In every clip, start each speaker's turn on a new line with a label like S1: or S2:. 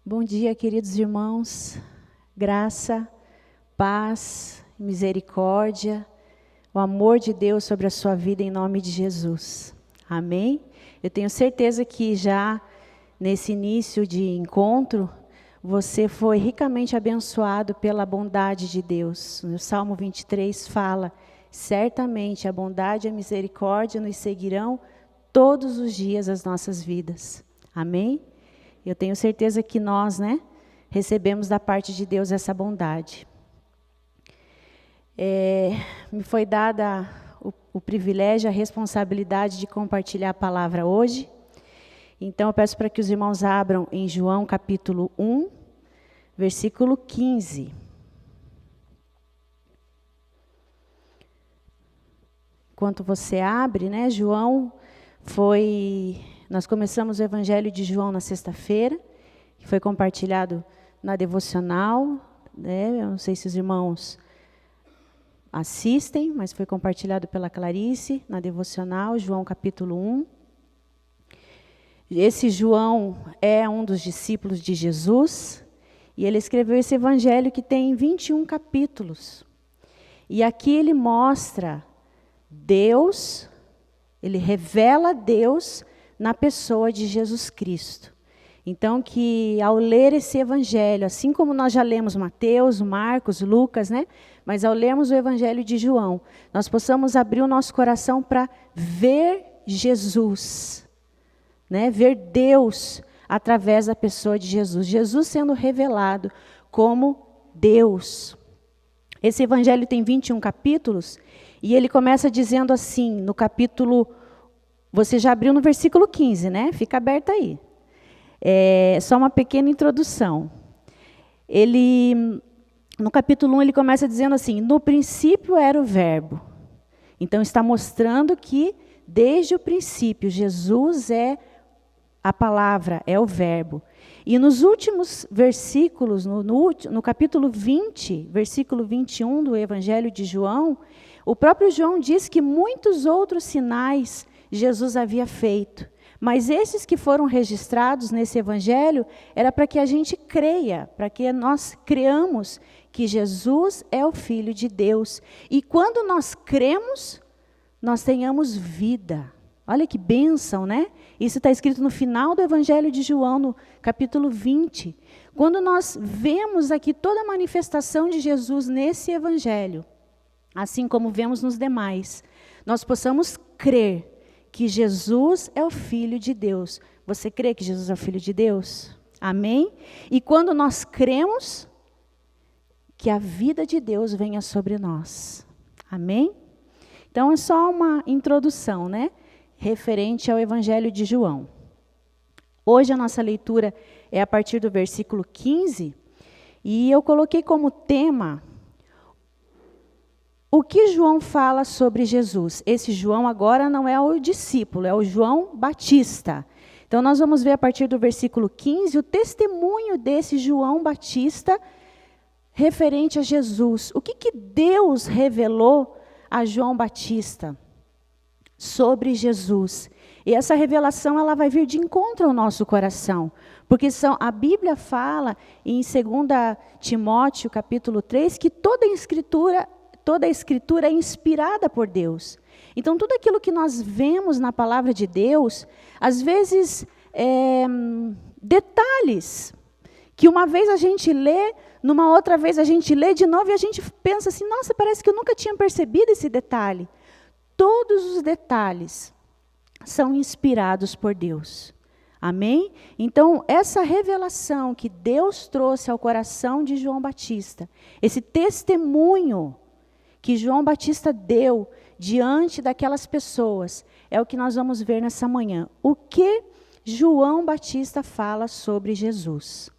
S1: Bom dia, queridos irmãos. Graça, paz, misericórdia, o amor de Deus sobre a sua vida em nome de Jesus. Amém? Eu tenho certeza que já nesse início de encontro, você foi ricamente abençoado pela bondade de Deus. No Salmo 23 fala: certamente a bondade e a misericórdia nos seguirão todos os dias das nossas vidas. Amém? Eu tenho certeza que nós, recebemos da parte de Deus essa bondade. Me foi dada o privilégio, a responsabilidade de compartilhar a palavra hoje. Então, eu peço para que os irmãos abram em João capítulo 1, versículo 15. Enquanto você abre, nós começamos o Evangelho de João na sexta-feira, que foi compartilhado na devocional, Eu não sei se os irmãos assistem, mas foi compartilhado pela Clarice na devocional, João capítulo 1. Esse João é um dos discípulos de Jesus, e ele escreveu esse evangelho que tem 21 capítulos. E aqui ele mostra Deus, ele revela Deus na pessoa de Jesus Cristo. Então, que ao ler esse evangelho, assim como nós já lemos Mateus, Marcos, Lucas, mas ao lermos o evangelho de João, nós possamos abrir o nosso coração para ver Jesus, ver Deus através da pessoa de Jesus. Jesus sendo revelado como Deus. Esse evangelho tem 21 capítulos, e ele começa dizendo assim, no capítulo... Você já abriu no versículo 15, Fica aberto aí. Só uma pequena introdução. No capítulo 1, ele começa dizendo assim: no princípio era o verbo. Então, está mostrando que, desde o princípio, Jesus é a palavra, é o verbo. E nos últimos versículos, no capítulo 20, versículo 21 do Evangelho de João, o próprio João diz que muitos outros sinais Jesus havia feito. Mas esses que foram registrados nesse evangelho, era para que a gente creia, para que nós creamos que Jesus é o Filho de Deus. E quando nós cremos, nós tenhamos vida. Olha que bênção, Isso está escrito no final do evangelho de João, no capítulo 20. Quando nós vemos aqui toda a manifestação de Jesus nesse evangelho, assim como vemos nos demais, nós possamos crer que Jesus é o Filho de Deus. Você crê que Jesus é o Filho de Deus? Amém? E quando nós cremos, que a vida de Deus venha sobre nós. Amém? Então, é só uma introdução, referente ao Evangelho de João. Hoje a nossa leitura é a partir do versículo 15, e eu coloquei como tema... O que João fala sobre Jesus? Esse João agora não é o discípulo, é o João Batista. Então, nós vamos ver a partir do versículo 15 o testemunho desse João Batista referente a Jesus. O que Deus revelou a João Batista sobre Jesus? E essa revelação ela vai vir de encontro ao nosso coração. Porque a Bíblia fala em 2 Timóteo capítulo 3 que toda a Escritura é inspirada por Deus. Então, tudo aquilo que nós vemos na palavra de Deus, às vezes, detalhes, que uma vez a gente lê, numa outra vez a gente lê de novo, e a gente pensa assim, nossa, parece que eu nunca tinha percebido esse detalhe. Todos os detalhes são inspirados por Deus. Amém? Então, essa revelação que Deus trouxe ao coração de João Batista, esse testemunho que João Batista deu diante daquelas pessoas, é o que nós vamos ver nessa manhã. O que João Batista fala sobre Jesus?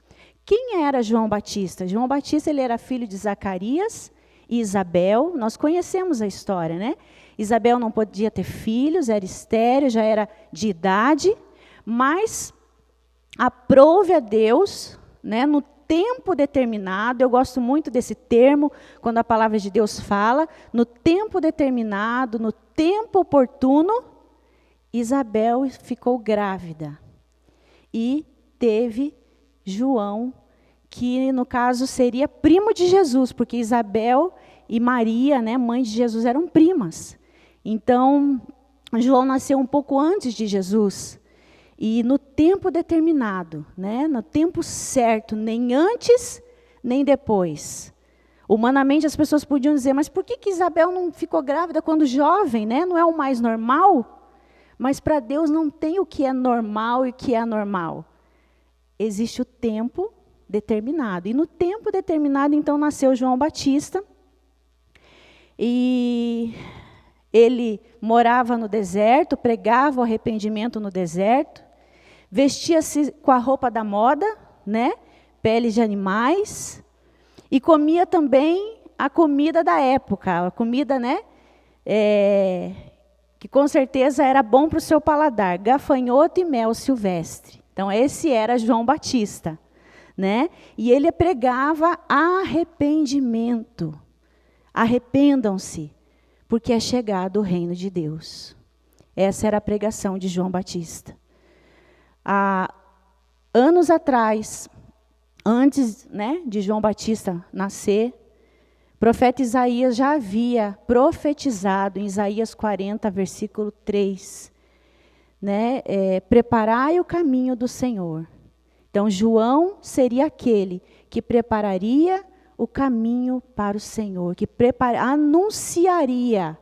S1: Quem era João Batista? João Batista ele era filho de Zacarias e Isabel. Nós conhecemos a história, Isabel não podia ter filhos, era estéril, já era de idade, mas aprove a Deus, no tempo determinado. Eu gosto muito desse termo, quando a palavra de Deus fala, no tempo determinado, no tempo oportuno, Isabel ficou grávida e teve João, que no caso seria primo de Jesus, porque Isabel e Maria, né, mãe de Jesus, eram primas. Então, João nasceu um pouco antes de Jesus. E no tempo determinado, né, no tempo certo, nem antes, nem depois. Humanamente as pessoas podiam dizer, mas por que Isabel não ficou grávida quando jovem, né? Não é o mais normal? Mas para Deus não tem o que é normal e o que é anormal. Existe o tempo determinado. E no tempo determinado, então, nasceu João Batista. E ele morava no deserto, pregava o arrependimento no deserto, vestia-se com a roupa da moda, né? Peles de animais, e comia também a comida da época, a comida, né? Que com certeza era bom para o seu paladar, gafanhoto e mel silvestre. Então, esse era João Batista, né? E ele pregava arrependimento. Arrependam-se, porque é chegado o reino de Deus. Essa era a pregação de João Batista. Há anos atrás, antes, né, de João Batista nascer, o profeta Isaías já havia profetizado em Isaías 40, versículo 3, né, preparai o caminho do Senhor. Então, João seria aquele que prepararia o caminho para o Senhor, que anunciaria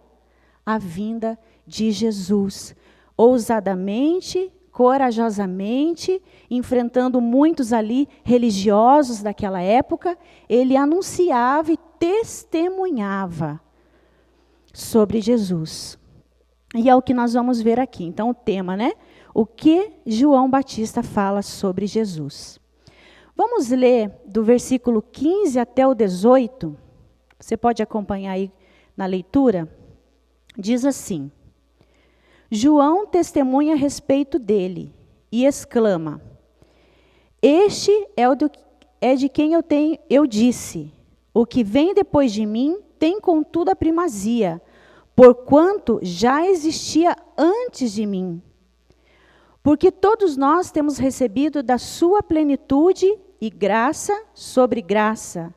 S1: a vinda de Jesus, ousadamente, corajosamente, enfrentando muitos ali religiosos daquela época, ele anunciava e testemunhava sobre Jesus. E é o que nós vamos ver aqui. Então, o tema, né? O que João Batista fala sobre Jesus. Vamos ler do versículo 15 até o 18. Você pode acompanhar aí na leitura. Diz assim: João testemunha a respeito dele e exclama: Este é de quem eu disse, o que vem depois de mim tem contudo a primazia, porquanto já existia antes de mim. Porque todos nós temos recebido da sua plenitude e graça sobre graça.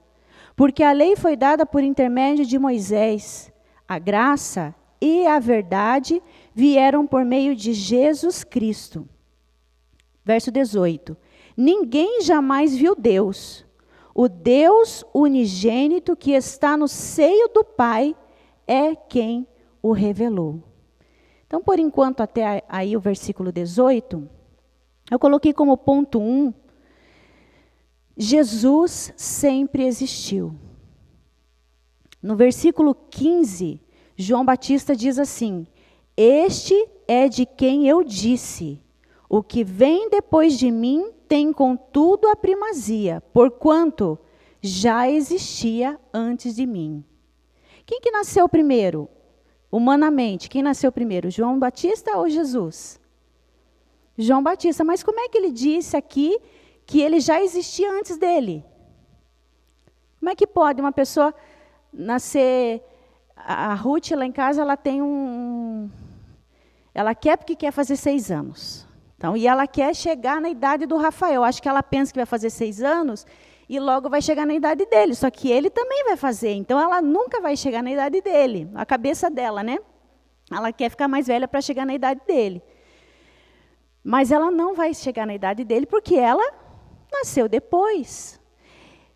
S1: Porque a lei foi dada por intermédio de Moisés, a graça e a verdade vieram por meio de Jesus Cristo. Verso 18. Ninguém jamais viu Deus. O Deus unigênito que está no seio do Pai é quem o revelou. Então, por enquanto, até aí o versículo 18, eu coloquei como ponto 1, Jesus sempre existiu. No versículo 15, João Batista diz assim: Este é de quem eu disse, o que vem depois de mim tem contudo a primazia, porquanto já existia antes de mim. Quem que nasceu primeiro? Humanamente, quem nasceu primeiro? João Batista ou Jesus? João Batista. Mas como é que ele disse aqui que ele já existia antes dele? Como é que pode uma pessoa nascer... A Ruth, lá em casa, ela tem ela quer porque quer fazer 6 anos. Então, e ela quer chegar na idade do Rafael. Acho que ela pensa que vai fazer 6 anos e logo vai chegar na idade dele. Só que ele também vai fazer. Então, ela nunca vai chegar na idade dele. A cabeça dela, né? Ela quer ficar mais velha para chegar na idade dele. Mas ela não vai chegar na idade dele porque ela nasceu depois.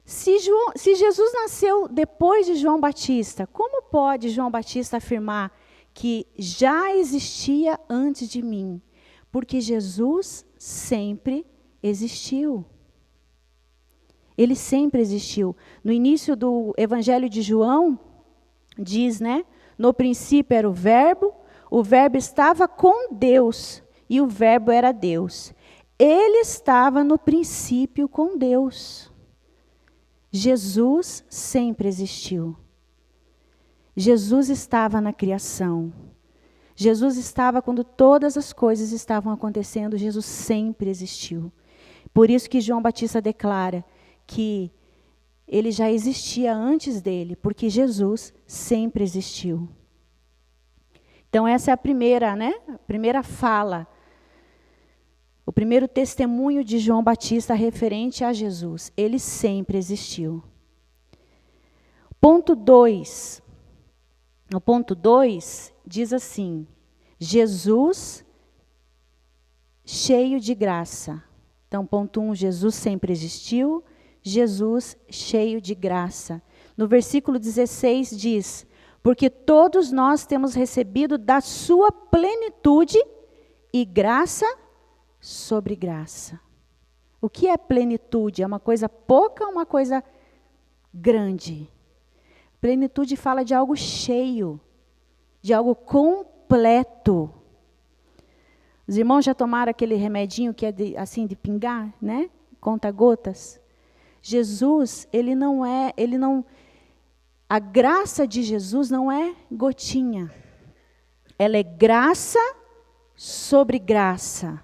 S1: Se Jesus nasceu depois de João Batista, como pode João Batista afirmar que já existia antes de mim? Porque Jesus sempre existiu. Ele sempre existiu. No início do Evangelho de João, diz, né? No princípio era o Verbo estava com Deus, e o Verbo era Deus. Ele estava no princípio com Deus. Jesus sempre existiu. Jesus estava na criação. Jesus estava quando todas as coisas estavam acontecendo. Jesus sempre existiu. Por isso que João Batista declara que ele já existia antes dele, porque Jesus sempre existiu. Então essa é a primeira, né? A primeira fala O primeiro testemunho de João Batista referente a Jesus. Ele sempre existiu. Ponto 2. O ponto 2 diz assim: Jesus cheio de graça. Então, ponto 1, Jesus sempre existiu. Jesus cheio de graça. No versículo 16 diz: porque todos nós temos recebido da sua plenitude e graça sobre graça. O que é plenitude? É uma coisa pouca ou uma coisa grande? Plenitude fala de algo cheio, de algo completo. Os irmãos já tomaram aquele remedinho que é de pingar, né? Conta-gotas. Jesus, a graça de Jesus não é gotinha. Ela é graça sobre graça.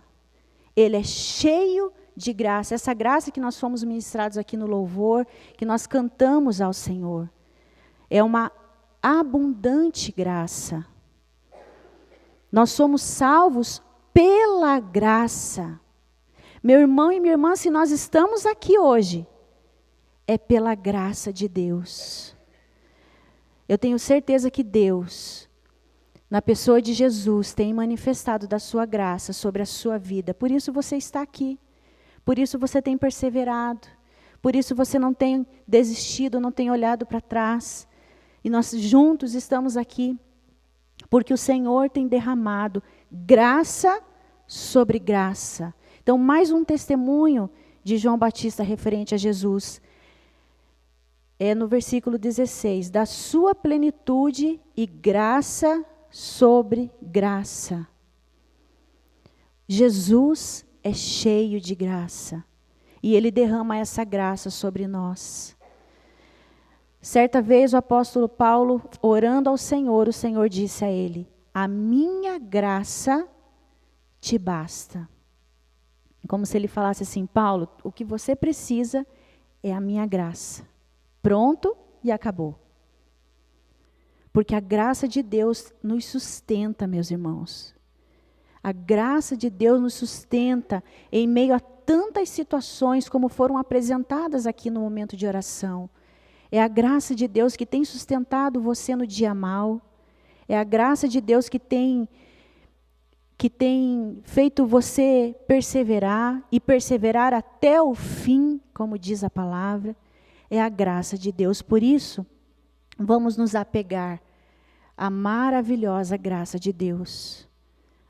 S1: Ele é cheio de graça. Essa graça que nós fomos ministrados aqui no louvor, que nós cantamos ao Senhor, é uma abundante graça. Nós somos salvos pela graça. Meu irmão e minha irmã, se nós estamos aqui hoje, é pela graça de Deus. Eu tenho certeza que Deus, na pessoa de Jesus, tem manifestado da sua graça sobre a sua vida. Por isso você está aqui. Por isso você tem perseverado. Por isso você não tem desistido, não tem olhado para trás. E nós juntos estamos aqui. Porque o Senhor tem derramado graça sobre graça. Então, mais um testemunho de João Batista referente a Jesus. É no versículo 16. Da sua plenitude e graça sobre graça. Jesus é cheio de graça. E Ele derrama essa graça sobre nós. Certa vez o apóstolo Paulo, orando ao Senhor, o Senhor disse a ele: a minha graça te basta. Como se ele falasse assim: Paulo, o que você precisa é a minha graça. Pronto e acabou. Porque a graça de Deus nos sustenta, meus irmãos. A graça de Deus nos sustenta em meio a tantas situações como foram apresentadas aqui no momento de oração. É a graça de Deus que tem sustentado você no dia mau. É a graça de Deus que tem feito você perseverar e perseverar até o fim, como diz a palavra. É a graça de Deus. Por isso, vamos nos apegar à maravilhosa graça de Deus.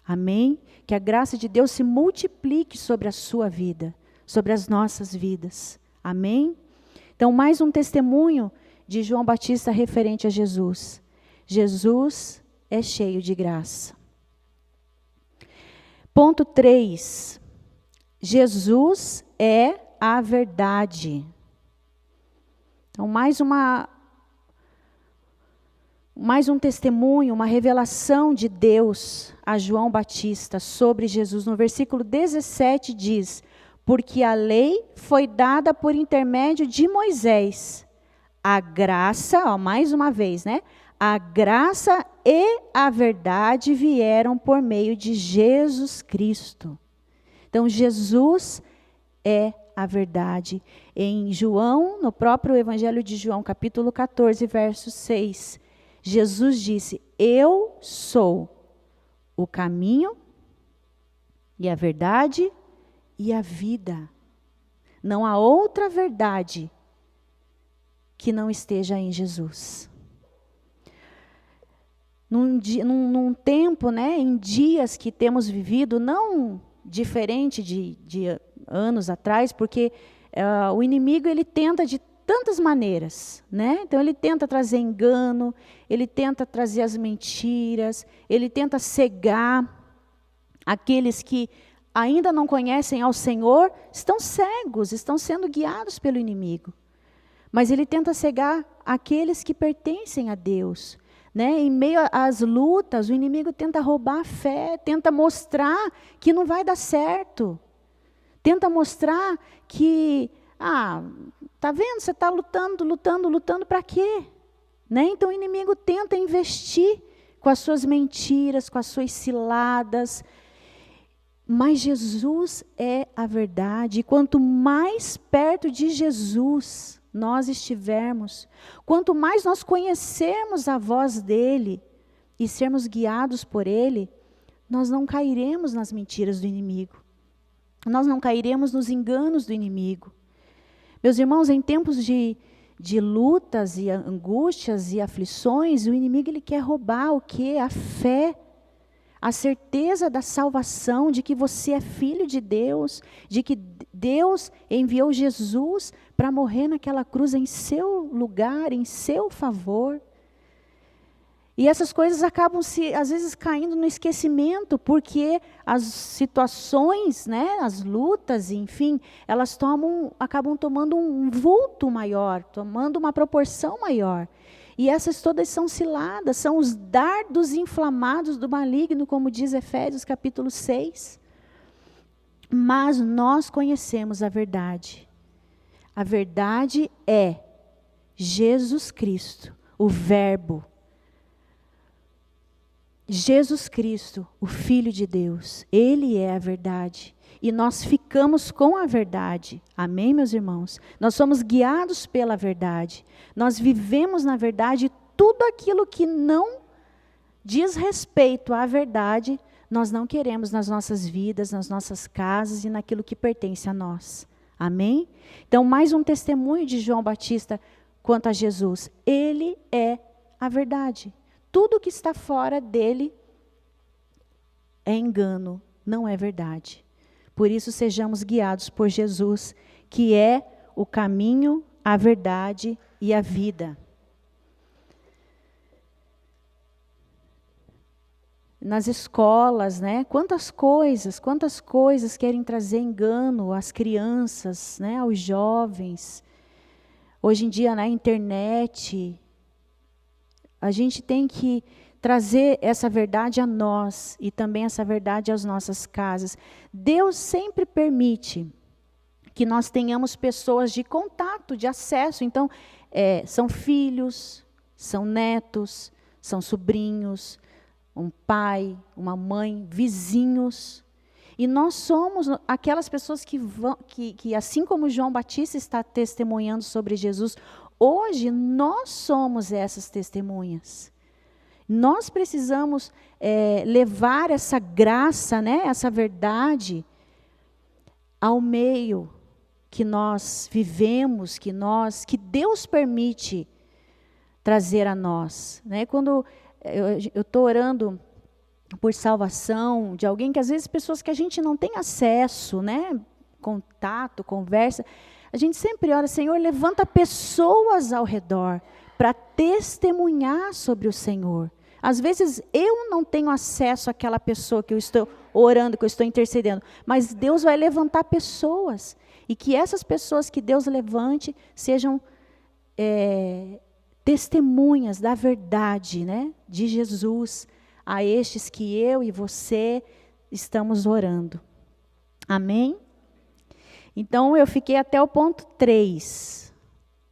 S1: Amém? Que a graça de Deus se multiplique sobre a sua vida, sobre as nossas vidas. Amém? Então, mais um testemunho de João Batista referente a Jesus. Jesus é cheio de graça. Ponto 3. Jesus é a verdade. Então, mais um testemunho, uma revelação de Deus a João Batista sobre Jesus. No versículo 17 diz: porque a lei foi dada por intermédio de Moisés. A graça, mais uma vez, né? A graça e a verdade vieram por meio de Jesus Cristo. Então, Jesus é a verdade. Em João, no próprio Evangelho de João, capítulo 14, verso 6, Jesus disse: eu sou o caminho e a verdade e a vida. Não há outra verdade que não esteja em Jesus. Num tempo, né, em dias que temos vivido, não diferente de anos atrás, porque o inimigo ele tenta de tantas maneiras, né? Então ele tenta trazer engano, ele tenta trazer as mentiras, ele tenta cegar aqueles que ainda não conhecem ao Senhor, estão cegos, estão sendo guiados pelo inimigo. Mas ele tenta cegar aqueles que pertencem a Deus. Né? Em meio às lutas, o inimigo tenta roubar a fé, tenta mostrar que não vai dar certo. Tenta mostrar que, tá vendo, você está lutando para quê? Né? Então o inimigo tenta investir com as suas mentiras, com as suas ciladas. Mas Jesus é a verdade. E quanto mais perto de Jesus nós estivermos, quanto mais nós conhecermos a voz dele e sermos guiados por ele, nós não cairemos nas mentiras do inimigo. Nós não cairemos nos enganos do inimigo. Meus irmãos, em tempos de lutas e angústias e aflições, o inimigo ele quer roubar o quê? A fé, a certeza da salvação, de que você é filho de Deus, de que Deus enviou Jesus para morrer naquela cruz em seu lugar, em seu favor. E essas coisas acabam às vezes caindo no esquecimento, porque as situações, né, as lutas, enfim, elas acabam tomando um vulto maior, tomando uma proporção maior. E essas todas são ciladas, são os dardos inflamados do maligno, como diz Efésios capítulo 6. Mas nós conhecemos a verdade. A verdade é Jesus Cristo, o Verbo. Jesus Cristo, o Filho de Deus, Ele é a verdade. E nós ficamos com a verdade. Amém, meus irmãos? Nós somos guiados pela verdade. Nós vivemos na verdade. Tudo aquilo que não diz respeito à verdade, nós não queremos nas nossas vidas, nas nossas casas e naquilo que pertence a nós. Amém? Então, mais um testemunho de João Batista quanto a Jesus. Ele é a verdade. Tudo que está fora dele é engano, não é verdade. Por isso, sejamos guiados por Jesus, que é o caminho, a verdade e a vida. Nas escolas, né? Quantas coisas querem trazer engano às crianças, né? Aos jovens. Hoje em dia, na internet, a gente tem que trazer essa verdade a nós e também essa verdade às nossas casas. Deus sempre permite que nós tenhamos pessoas de contato, de acesso. Então, são filhos, são netos, são sobrinhos, um pai, uma mãe, vizinhos. E nós somos aquelas pessoas que assim como João Batista está testemunhando sobre Jesus, hoje nós somos essas testemunhas. Nós precisamos levar essa graça, né, essa verdade ao meio que nós vivemos, que Deus permite trazer a nós. Né? Quando eu estou orando por salvação de alguém, que às vezes pessoas que a gente não tem acesso, né, contato, conversa, a gente sempre ora, Senhor, levanta pessoas ao redor para testemunhar sobre o Senhor. Às vezes eu não tenho acesso àquela pessoa que eu estou orando, que eu estou intercedendo, mas Deus vai levantar pessoas. E que essas pessoas que Deus levante sejam testemunhas da verdade, né, de Jesus, a estes que eu e você estamos orando. Amém? Então, eu fiquei até o ponto 3.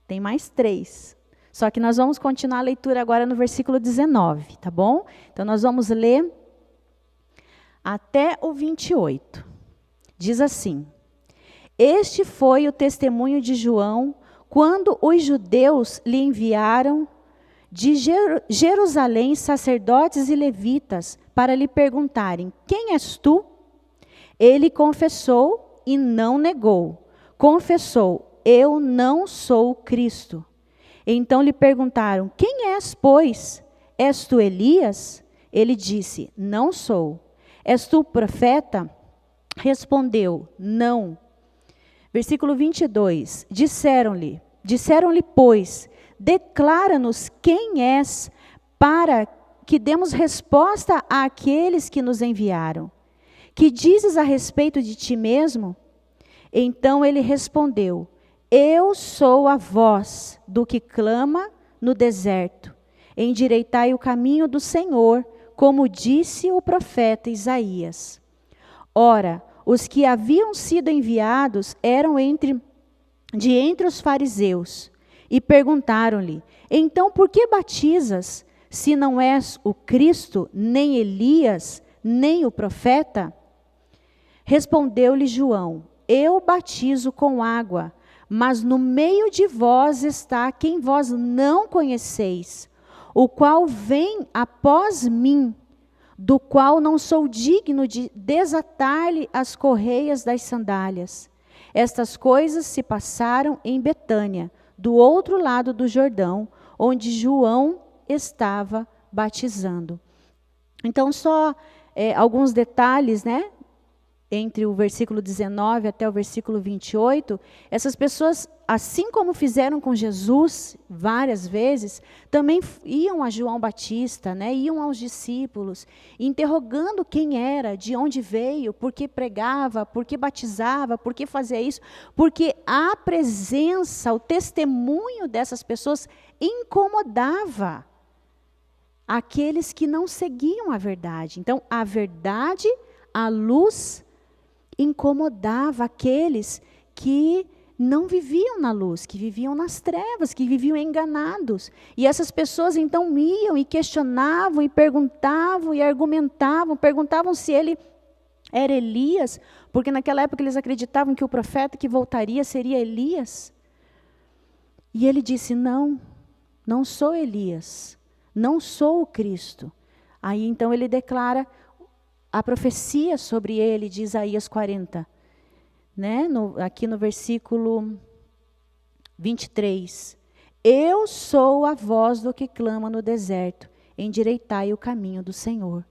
S1: Tem mais 3. Só que nós vamos continuar a leitura agora no versículo 19, tá bom? Então, nós vamos ler até o 28. Diz assim: Este foi o testemunho de João, quando os judeus lhe enviaram de Jerusalém sacerdotes e levitas para lhe perguntarem: Quem és tu? Ele confessou e não negou. Confessou: Eu não sou o Cristo. Então lhe perguntaram: Quem és, pois? És tu Elias? Ele disse: Não sou. És tu profeta? Respondeu: Não. Versículo 22. Disseram-lhe, pois, declara-nos quem és, para que demos resposta àqueles que nos enviaram. Que dizes a respeito de ti mesmo? Então ele respondeu: Eu sou a voz do que clama no deserto. Endireitai o caminho do Senhor, como disse o profeta Isaías. Ora, os que haviam sido enviados eram de entre os fariseus, e perguntaram-lhe: Então por que batizas, se não és o Cristo, nem Elias, nem o profeta? Respondeu-lhe João: eu batizo com água, mas no meio de vós está quem vós não conheceis, o qual vem após mim, do qual não sou digno de desatar-lhe as correias das sandálias. Estas coisas se passaram em Betânia, do outro lado do Jordão, onde João estava batizando. Então, só alguns detalhes, né? Entre o versículo 19 até o versículo 28, essas pessoas, assim como fizeram com Jesus várias vezes, também iam a João Batista, né? Iam aos discípulos, interrogando quem era, de onde veio, por que pregava, por que batizava, por que fazia isso, porque a presença, o testemunho dessas pessoas incomodava aqueles que não seguiam a verdade. Então, a verdade, a luz, incomodava aqueles que não viviam na luz, que viviam nas trevas, que viviam enganados. E essas pessoas então iam e questionavam, e perguntavam, e argumentavam, perguntavam se ele era Elias, porque naquela época eles acreditavam que o profeta que voltaria seria Elias. E ele disse: não, não sou Elias, não sou o Cristo. Aí então ele declara a profecia sobre ele de Isaías 40, né? Aqui no versículo 23. Eu sou a voz do que clama no deserto, endireitai o caminho do Senhor.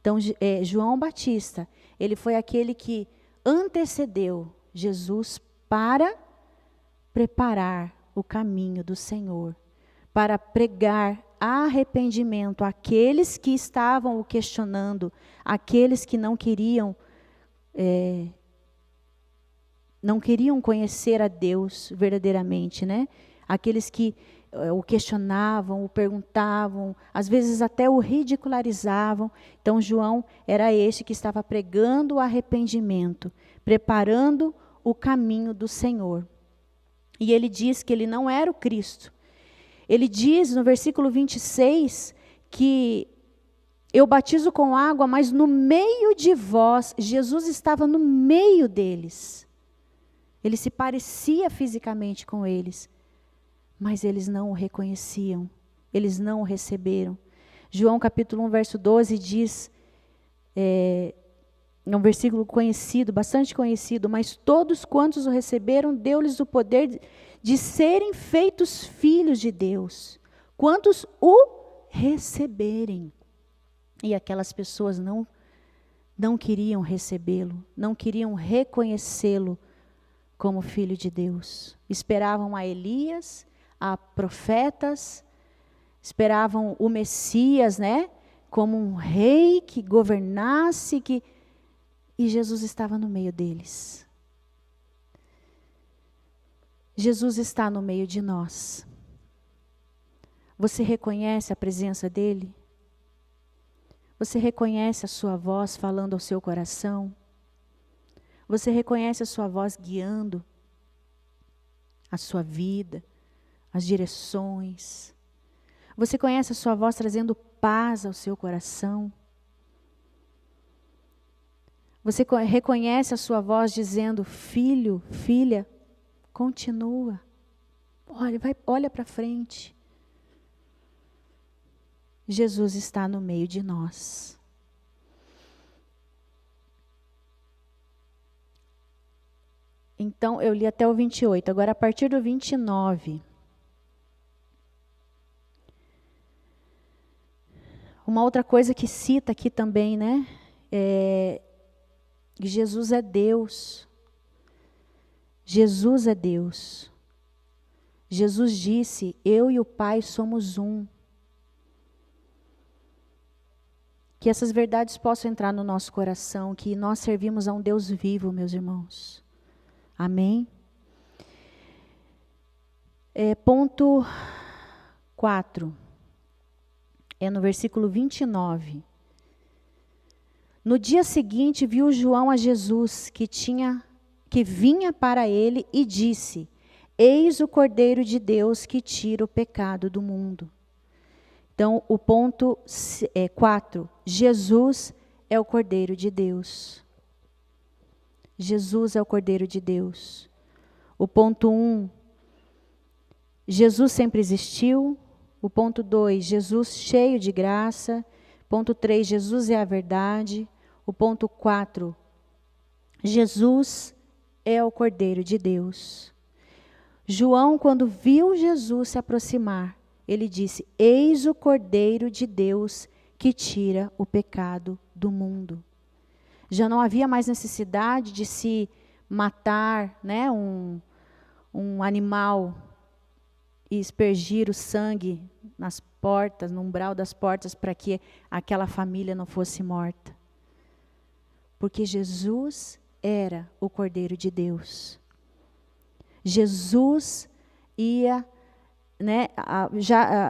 S1: Então, João Batista, ele foi aquele que antecedeu Jesus para preparar o caminho do Senhor, para pregar arrependimento àqueles que estavam o questionando, aqueles que não queriam conhecer a Deus verdadeiramente, né? Aqueles que o questionavam, o perguntavam, às vezes até o ridicularizavam. Então João era este que estava pregando o arrependimento, preparando o caminho do Senhor. E ele diz que ele não era o Cristo. Ele diz no versículo 26 que eu batizo com água, mas no meio de vós, Jesus estava no meio deles. Ele se parecia fisicamente com eles, mas eles não o reconheciam, eles não o receberam. João capítulo 1, verso 12 diz, é um versículo conhecido, bastante conhecido: mas todos quantos o receberam, deu-lhes o poder de serem feitos filhos de Deus, quantos o receberem. E aquelas pessoas não queriam recebê-lo, não queriam reconhecê-lo como filho de Deus. Esperavam a Elias, a profetas, esperavam o Messias, né? Como um rei que governasse, e Jesus estava no meio deles. Jesus está no meio de nós. Você reconhece a presença dele? Você reconhece a sua voz falando ao seu coração? Você reconhece a sua voz guiando a sua vida, as direções? Você conhece a sua voz trazendo paz ao seu coração? Você reconhece a sua voz dizendo: filho, filha, continua. Olha para frente. Jesus está no meio de nós. Então, eu li até o 28. Agora, a partir do 29. Uma outra coisa que cita aqui também, né? Jesus é Deus. Jesus é Deus. Jesus disse: eu e o Pai somos um. Que essas verdades possam entrar no nosso coração, que nós servimos a um Deus vivo, meus irmãos. Amém? Ponto 4. No versículo 29. No dia seguinte viu João a Jesus, que vinha para ele, e disse: eis o Cordeiro de Deus que tira o pecado do mundo. Então, o ponto 4, Jesus é o Cordeiro de Deus. Jesus é o Cordeiro de Deus. O ponto 1, Jesus sempre existiu. O ponto 2, Jesus cheio de graça. Ponto 3, Jesus é a verdade. O ponto 4, Jesus é o Cordeiro de Deus. João, quando viu Jesus se aproximar, ele disse: eis o Cordeiro de Deus que tira o pecado do mundo. Já não havia mais necessidade de se matar, né, um animal e aspergir o sangue nas portas, no umbral das portas, para que aquela família não fosse morta. Porque Jesus era o Cordeiro de Deus. Jesus ia, né,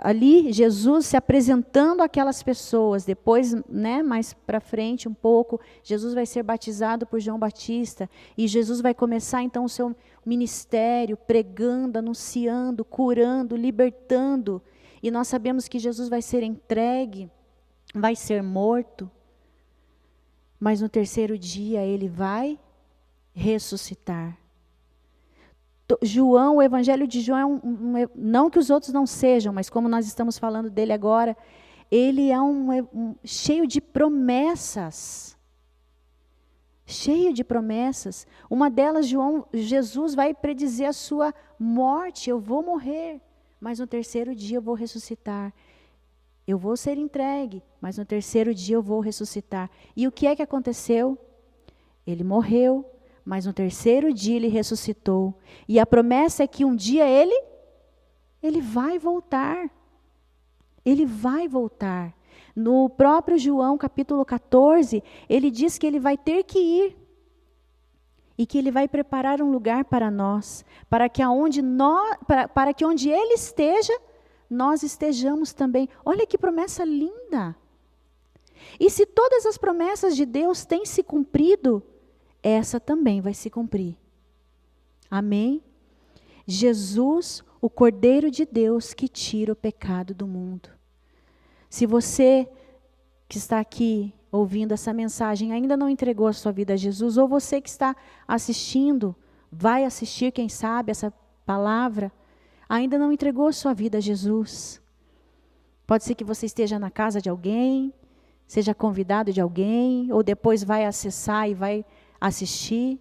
S1: ali Jesus se apresentando àquelas pessoas. Depois, né, mais para frente um pouco, Jesus vai ser batizado por João Batista e Jesus vai começar então o seu ministério pregando, anunciando, curando, libertando. E nós sabemos que Jesus vai ser entregue, vai ser morto, mas no terceiro dia ele vai ressuscitar. João, o Evangelho de João, não que os outros não sejam, mas como nós estamos falando dele agora, ele é cheio de promessas. Cheio de promessas. Uma delas, Jesus vai predizer a sua morte. Eu vou morrer, mas no terceiro dia eu vou ressuscitar. Eu vou ser entregue, mas no terceiro dia eu vou ressuscitar. E o que é que aconteceu? Ele morreu, mas no terceiro dia ele ressuscitou. E a promessa é que um dia ele vai voltar. Ele vai voltar. No próprio João, capítulo 14, ele diz que ele vai ter que ir. E que ele vai preparar um lugar para nós. Para que onde ele esteja, nós estejamos também. Olha que promessa linda. E se todas as promessas de Deus têm se cumprido, essa também vai se cumprir. Amém? Jesus, o Cordeiro de Deus que tira o pecado do mundo. Se você que está aqui ouvindo essa mensagem ainda não entregou a sua vida a Jesus, ou você que está assistindo, vai assistir, quem sabe, essa palavra, ainda não entregou a sua vida a Jesus. Pode ser que você esteja na casa de alguém, seja convidado de alguém, ou depois vai acessar e vai assistir.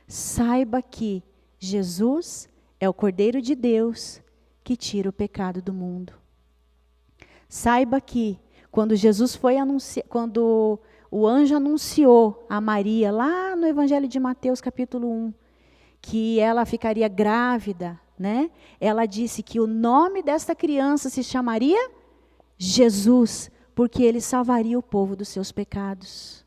S1: Saiba que Jesus é o Cordeiro de Deus que tira o pecado do mundo. Saiba que quando quando o anjo anunciou a Maria, lá no Evangelho de Mateus, capítulo 1, que ela ficaria grávida, né? Ela disse que o nome desta criança se chamaria Jesus, porque ele salvaria o povo dos seus pecados.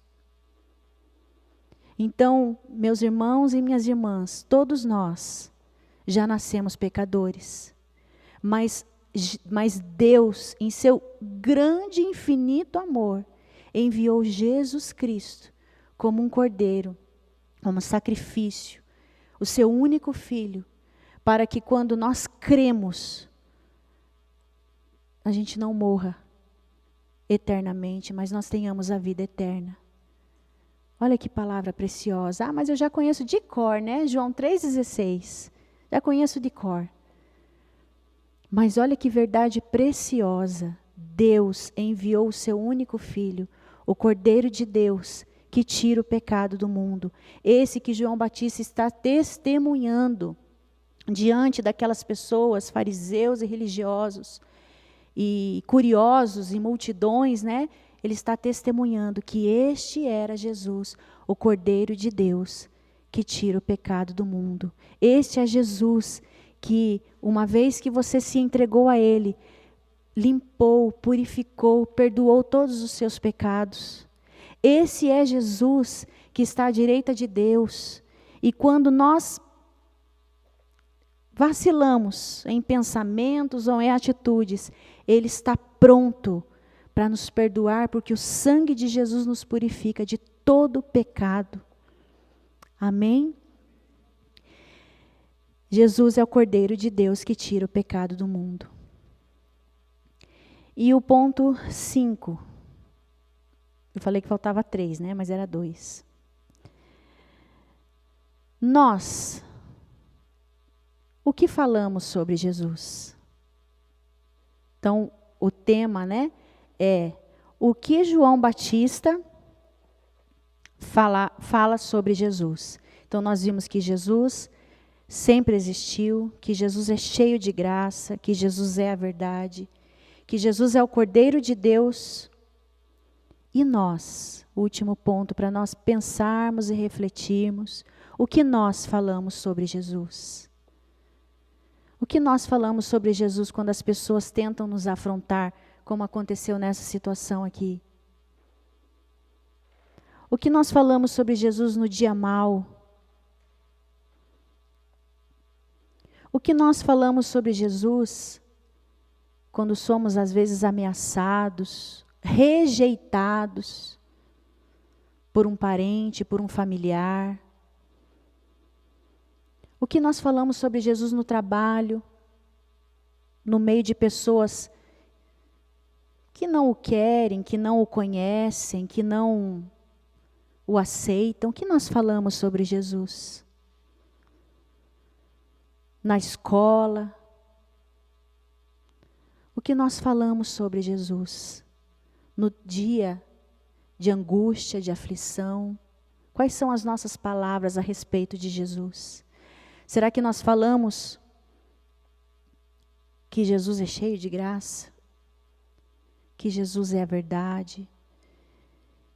S1: Então, meus irmãos e minhas irmãs, todos nós já nascemos pecadores. Mas Deus, em seu grande e infinito amor, enviou Jesus Cristo como um cordeiro, como sacrifício, o seu único filho, para que quando nós cremos, a gente não morra eternamente, mas nós tenhamos a vida eterna. Olha que palavra preciosa. Ah, mas eu já conheço de cor, né? João 3,16. Já conheço de cor. Mas olha que verdade preciosa. Deus enviou o seu único filho, o Cordeiro de Deus, que tira o pecado do mundo. Esse que João Batista está testemunhando diante daquelas pessoas, fariseus e religiosos, e curiosos e multidões, né? Ele está testemunhando que este era Jesus, o Cordeiro de Deus, que tira o pecado do mundo. Este é Jesus que, uma vez que você se entregou a Ele, limpou, purificou, perdoou todos os seus pecados. Esse é Jesus que está à direita de Deus. E quando nós vacilamos em pensamentos ou em atitudes, Ele está pronto para nos perdoar, porque o sangue de Jesus nos purifica de todo pecado. Amém? Jesus é o Cordeiro de Deus que tira o pecado do mundo. E o ponto 5. Eu falei que faltava 3, né? Mas era 2. Nós, o que falamos sobre Jesus? Então, o tema, né, é o que João Batista fala sobre Jesus. Então, nós vimos que Jesus sempre existiu, que Jesus é cheio de graça, que Jesus é a verdade, que Jesus é o Cordeiro de Deus. E nós, último ponto para nós pensarmos e refletirmos, o que nós falamos sobre Jesus? O que nós falamos sobre Jesus quando as pessoas tentam nos afrontar, como aconteceu nessa situação aqui? O que nós falamos sobre Jesus no dia mau? O que nós falamos sobre Jesus quando somos às vezes ameaçados, rejeitados por um parente, por um familiar? O que nós falamos sobre Jesus no trabalho, no meio de pessoas que não o querem, que não o conhecem, que não o aceitam? O que nós falamos sobre Jesus? Na escola, o que nós falamos sobre Jesus? No dia de angústia, de aflição, quais são as nossas palavras a respeito de Jesus? Será que nós falamos que Jesus é cheio de graça? Que Jesus é a verdade?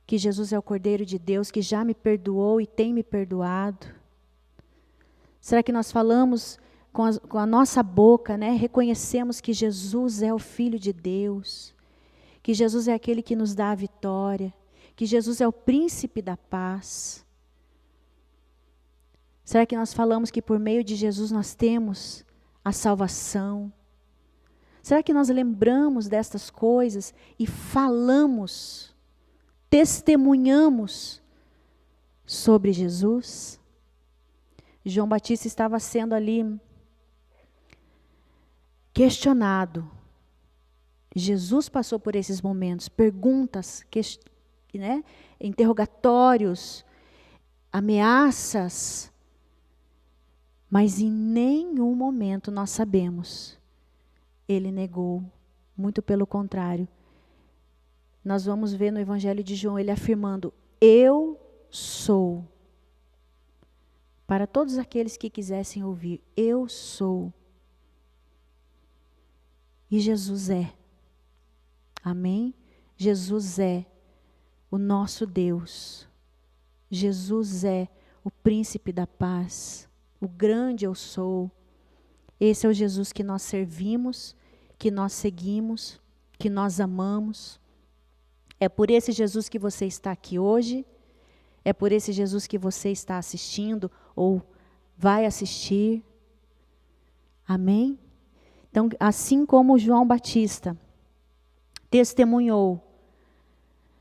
S1: Que Jesus é o Cordeiro de Deus que já me perdoou e tem me perdoado? Será que nós falamos com a nossa boca, né? Reconhecemos que Jesus é o Filho de Deus, que Jesus é aquele que nos dá a vitória, que Jesus é o príncipe da paz? Será que nós falamos que por meio de Jesus nós temos a salvação? Será que nós lembramos destas coisas e falamos, testemunhamos sobre Jesus? João Batista estava sendo ali questionado. Jesus passou por esses momentos, perguntas, né, interrogatórios, ameaças, mas em nenhum momento nós sabemos, ele negou, muito pelo contrário. Nós vamos ver no Evangelho de João ele afirmando: eu sou. Para todos aqueles que quisessem ouvir, eu sou. E Jesus é. Amém? Jesus é o nosso Deus. Jesus é o príncipe da paz. O grande eu sou. Esse é o Jesus que nós servimos, que nós seguimos, que nós amamos. É por esse Jesus que você está aqui hoje. É por esse Jesus que você está assistindo ou vai assistir. Amém? Então, assim como João Batista testemunhou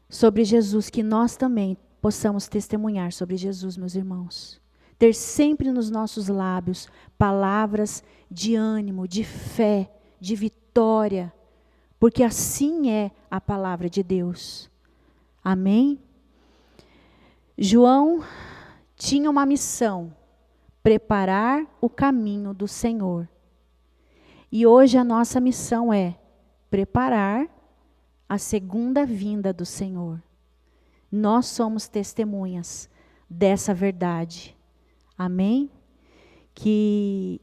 S1: sobre Jesus, que nós também possamos testemunhar sobre Jesus, meus irmãos. Ter sempre nos nossos lábios palavras de ânimo, de fé, de vitória, porque assim é a palavra de Deus. Amém? João tinha uma missão: preparar o caminho do Senhor. E hoje a nossa missão é preparar a segunda vinda do Senhor. Nós somos testemunhas dessa verdade. Amém? Que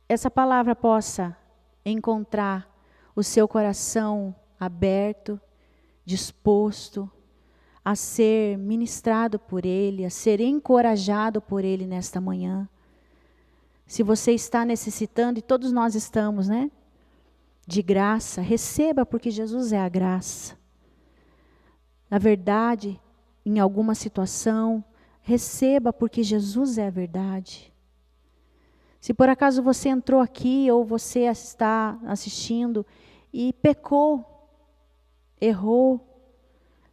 S1: essa palavra possa encontrar o seu coração aberto, disposto a ser ministrado por Ele, a ser encorajado por Ele nesta manhã. Se você está necessitando, e todos nós estamos, né? De graça, receba, porque Jesus é a graça. A verdade, em alguma situação, receba, porque Jesus é a verdade. Se por acaso você entrou aqui, ou você está assistindo, e pecou, errou,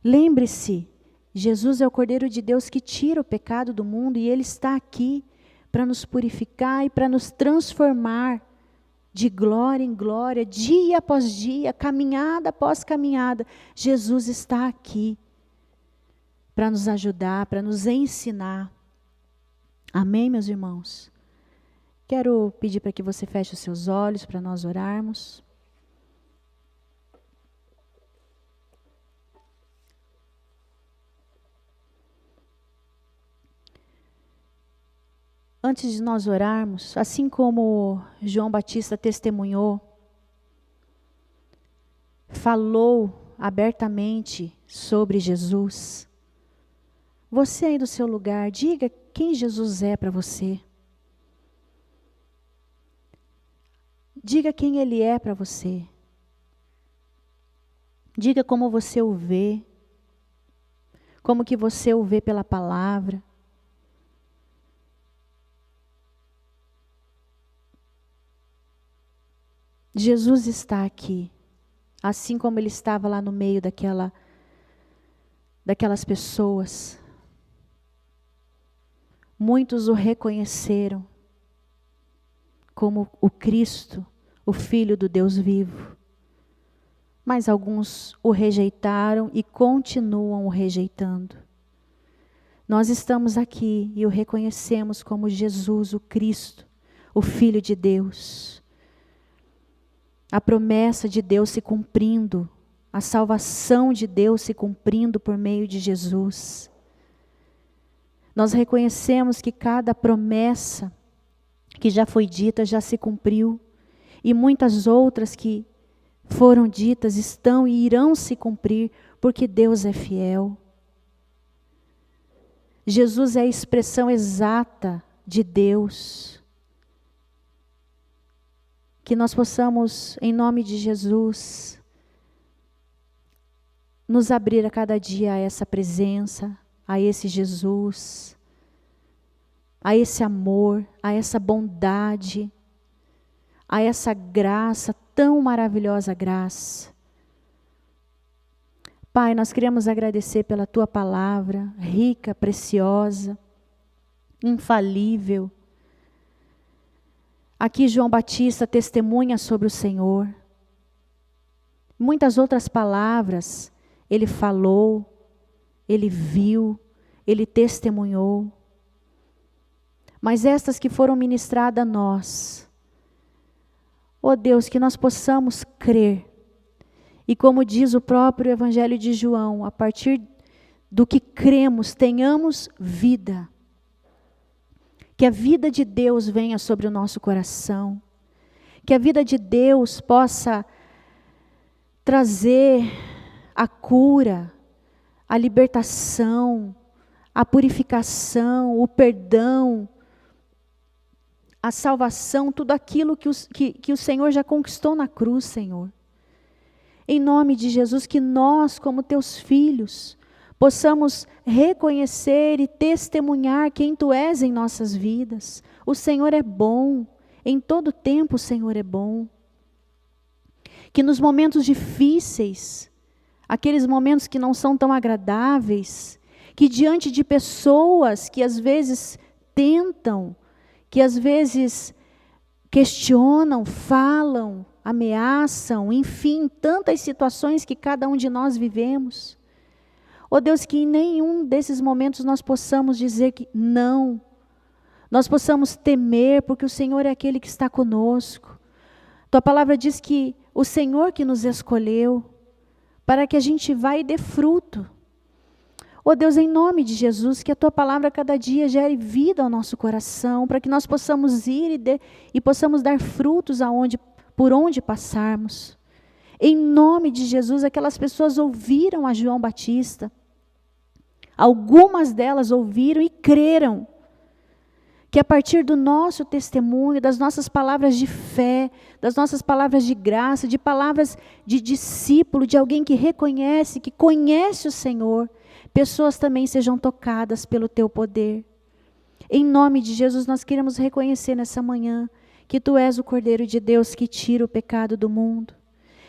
S1: lembre-se, Jesus é o Cordeiro de Deus que tira o pecado do mundo, e Ele está aqui para nos purificar e para nos transformar de glória em glória, dia após dia, caminhada após caminhada. Jesus está aqui para nos ajudar, para nos ensinar. Amém, meus irmãos? Quero pedir para que você feche os seus olhos para nós orarmos. Antes de nós orarmos, assim como João Batista testemunhou, falou abertamente sobre Jesus, você aí do seu lugar, diga quem Jesus é para você. Diga quem Ele é para você. Diga como você o vê, como que você o vê pela palavra. Jesus está aqui, assim como Ele estava lá no meio daquelas pessoas. Muitos o reconheceram como o Cristo, o Filho do Deus vivo. Mas alguns o rejeitaram e continuam o rejeitando. Nós estamos aqui e o reconhecemos como Jesus, o Cristo, o Filho de Deus. A promessa de Deus se cumprindo, a salvação de Deus se cumprindo por meio de Jesus. Nós reconhecemos que cada promessa que já foi dita já se cumpriu, e muitas outras que foram ditas estão e irão se cumprir, porque Deus é fiel. Jesus é a expressão exata de Deus. Que nós possamos, em nome de Jesus, nos abrir a cada dia a essa presença, a esse Jesus, a esse amor, a essa bondade, a essa graça, tão maravilhosa graça. Pai, nós queremos agradecer pela Tua palavra, rica, preciosa, infalível. Aqui João Batista testemunha sobre o Senhor. Muitas outras palavras ele falou, ele viu, ele testemunhou. Mas estas que foram ministradas a nós, ó Deus, que nós possamos crer. E como diz o próprio Evangelho de João, a partir do que cremos, tenhamos vida. Que a vida de Deus venha sobre o nosso coração. Que a vida de Deus possa trazer a cura, a libertação, a purificação, o perdão, a salvação, tudo aquilo que o Senhor já conquistou na cruz, Senhor. Em nome de Jesus, que nós, como teus filhos, possamos reconhecer e testemunhar quem Tu és em nossas vidas. O Senhor é bom, em todo tempo o Senhor é bom. Que nos momentos difíceis, aqueles momentos que não são tão agradáveis, que diante de pessoas que às vezes tentam, que às vezes questionam, falam, ameaçam, enfim, tantas situações que cada um de nós vivemos. Ó Deus, que em nenhum desses momentos nós possamos dizer que não. Nós possamos temer, porque o Senhor é aquele que está conosco. Tua palavra diz que o Senhor que nos escolheu, para que a gente vá e dê fruto. Ó Deus, em nome de Jesus, que a Tua palavra cada dia gere vida ao nosso coração, para que nós possamos ir e possamos dar frutos por onde passarmos. Em nome de Jesus, aquelas pessoas ouviram a João Batista. Algumas delas ouviram e creram. Que a partir do nosso testemunho, das nossas palavras de fé, das nossas palavras de graça, de palavras de discípulo, de alguém que reconhece, que conhece o Senhor, pessoas também sejam tocadas pelo Teu poder. Em nome de Jesus, nós queremos reconhecer nessa manhã que Tu és o Cordeiro de Deus que tira o pecado do mundo.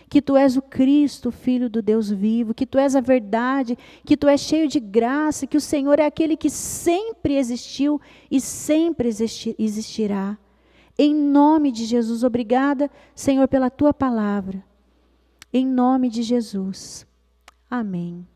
S1: Que Tu és o Cristo, Filho do Deus vivo, que Tu és a verdade, que Tu és cheio de graça, que o Senhor é aquele que sempre existiu e sempre existirá. Em nome de Jesus, obrigada, Senhor, pela Tua palavra. Em nome de Jesus. Amém.